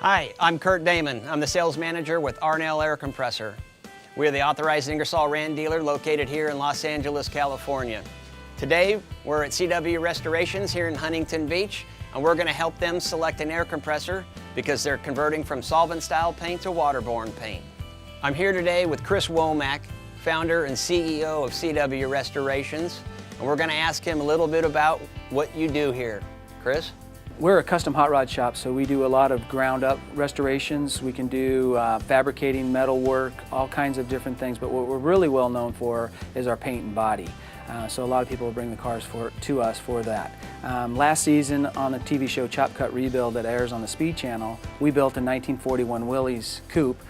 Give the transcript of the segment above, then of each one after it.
Hi, I'm Kurt Damon. I'm the sales manager with Arnell Air Compressor. We are the authorized Ingersoll Rand dealer located here in Los Angeles, California. Today, we're at CW Restorations here in Huntington Beach, and we're going to help them select an air compressor because they're converting from solvent-style paint to waterborne paint. I'm here today with Chris Womack, founder and CEO of CW Restorations, and we're going to ask him a little bit about what you do here. Chris? We're a custom hot rod shop, so we do a lot of ground-up restorations. We can do fabricating, metal work, all kinds of different things, but what we're really well known for is our paint and body. So a lot of people will bring the cars to us for that. Last season on the TV show Chop Cut Rebuild that airs on the Speed Channel, we built a 1941 Willys coupe,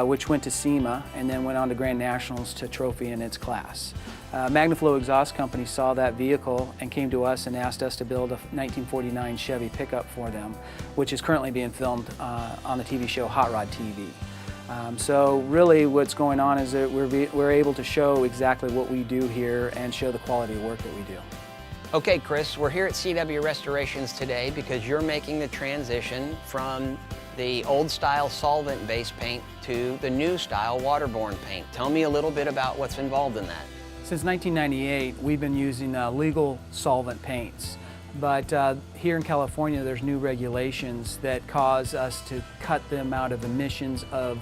which went to SEMA and then went on to Grand Nationals to trophy in its class. Magnaflow Exhaust Company saw that vehicle and came to us and asked us to build a 1949 Chevy pickup for them, which is currently being filmed on the TV show Hot Rod TV. So really what's going on is that we're able to show exactly what we do here and show the quality of work that we do. Okay, Chris, we're here at CW Restorations today because you're making the transition from the old style solvent-based paint to the new style waterborne paint. Tell me a little bit about what's involved in that. Since 1998, we've been using legal solvent paints. But here in California, there's new regulations that cause us to cut the amount of emissions of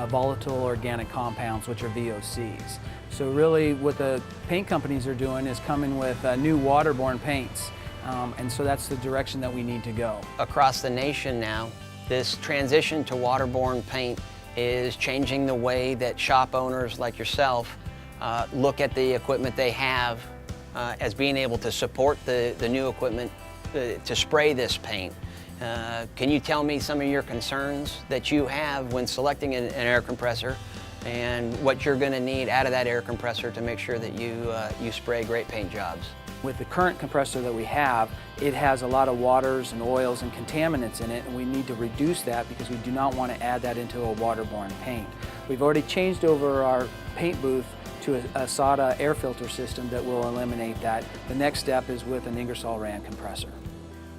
volatile organic compounds, which are VOCs. So really what the paint companies are doing is coming with new waterborne paints. And so that's the direction that we need to go. Across the nation now, this transition to waterborne paint is changing the way that shop owners like yourself look at the equipment they have as being able to support the new equipment to spray this paint. Can you tell me some of your concerns that you have when selecting an air compressor and what you're going to need out of that air compressor to make sure that you spray great paint jobs? With the current compressor that we have, it has a lot of waters and oils and contaminants in it, and we need to reduce that because we do not want to add that into a waterborne paint. We've already changed over our paint booth to a SADA air filter system that will eliminate that. The next step is with an Ingersoll Rand compressor.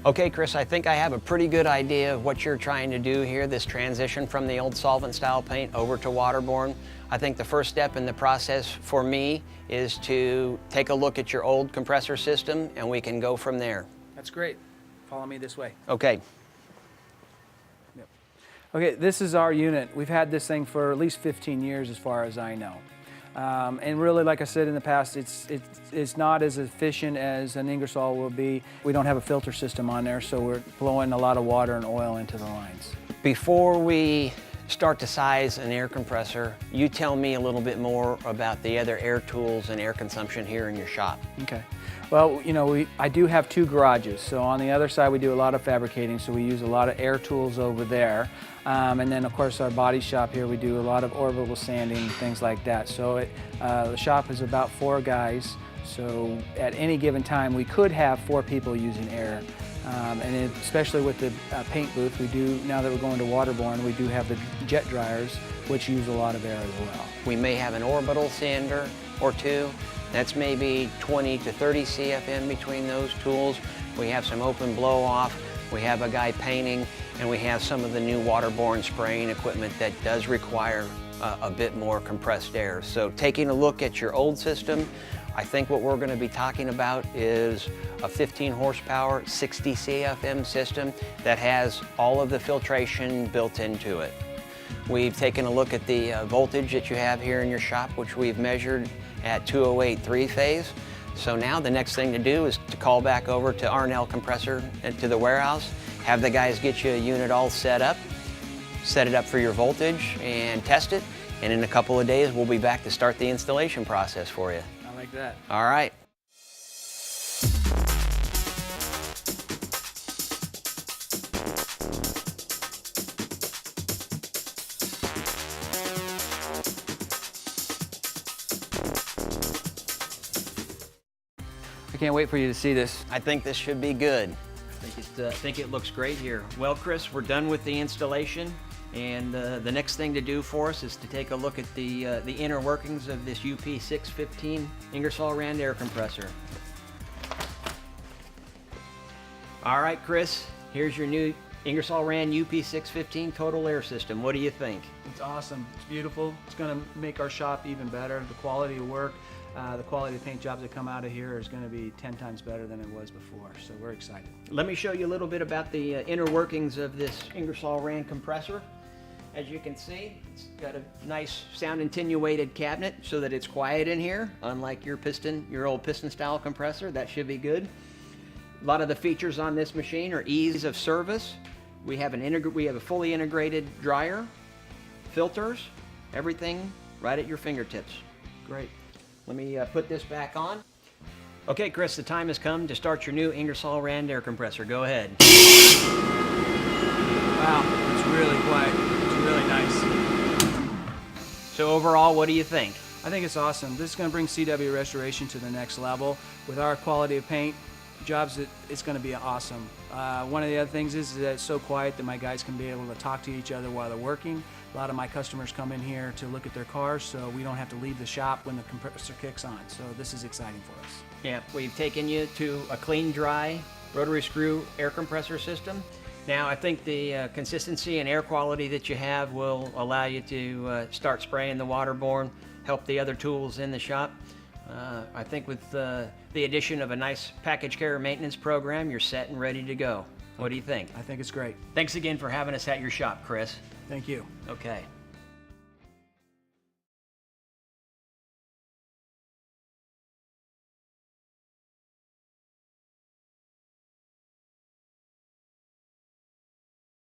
Okay, Chris, I think I have a pretty good idea of what you're trying to do here, this transition from the old solvent style paint over to waterborne. I think the first step in the process for me is to take a look at your old compressor system and we can go from there. That's great. Follow me this way. Okay. Yep. Okay, this is our unit. We've had this thing for at least 15 years as far as I know. And really, like I said in the past, it's not as efficient as an Ingersoll will be. We don't have a filter system on there, so we're blowing a lot of water and oil into the lines. Before we Start to size an air compressor, you tell me a little bit more about the other air tools and air consumption here in your shop. Okay. Well, you know, I do have two garages, so on the other side we do a lot of fabricating, so we use a lot of air tools over there. And then of course our body shop here, we do a lot of orbital sanding, things like that. So the shop is about 4 guys, so at any given time we could have 4 people using air. And especially with the paint booth, we do, now that we're going to waterborne, we do have the jet dryers, which use a lot of air as well. We may have an orbital sander or 2. That's maybe 20 to 30 CFM between those tools. We have some open blow off. We have a guy painting, and we have some of the new waterborne spraying equipment that does require a bit more compressed air. So taking a look at your old system, I think what we're going to be talking about is a 15 horsepower, 60 CFM system that has all of the filtration built into it. We've taken a look at the voltage that you have here in your shop, which we've measured at 208 3-phase. So now the next thing to do is to call back over to Arnell Compressor to the warehouse, have the guys get you a unit all set it up for your voltage and test it. And in a couple of days, we'll be back to start the installation process for you. I like that. All right. I can't wait for you to see this. I think this should be good. I think it looks great here. Well, Chris, we're done with the installation. And the next thing to do for us is to take a look at the inner workings of this UP615 Ingersoll Rand air compressor. All right, Chris, here's your new Ingersoll Rand UP615 total air system. What do you think? It's awesome. It's beautiful. It's going to make our shop even better. The quality of work, the quality of paint jobs that come out of here is going to be 10 times better than it was before. So we're excited. Let me show you a little bit about the inner workings of this Ingersoll Rand compressor. As you can see, it's got a nice sound attenuated cabinet so that it's quiet in here, unlike your old piston style compressor. That should be good. A lot of the features on this machine are ease of service. We have a fully integrated dryer, filters, everything right at your fingertips. Great. Let me put this back on. Okay, Chris, the time has come to start your new Ingersoll Rand air compressor. Go ahead. Wow, it's really quiet. It's really nice. So overall, what do you think? I think it's awesome. This is going to bring CW restoration to the next level. With our quality of paint jobs, it's going to be awesome. One of the other things is that it's so quiet that my guys can be able to talk to each other while they're working. A lot of my customers come in here to look at their cars, so we don't have to leave the shop when the compressor kicks on. So this is exciting for us. Yeah, we've taken you to a clean, dry rotary screw air compressor system. Now, I think the consistency and air quality that you have will allow you to start spraying the waterborne, help the other tools in the shop. I think with the addition of a nice package care maintenance program, you're set and ready to go. What do you think? I think it's great. Thanks again for having us at your shop, Chris. Thank you. Okay.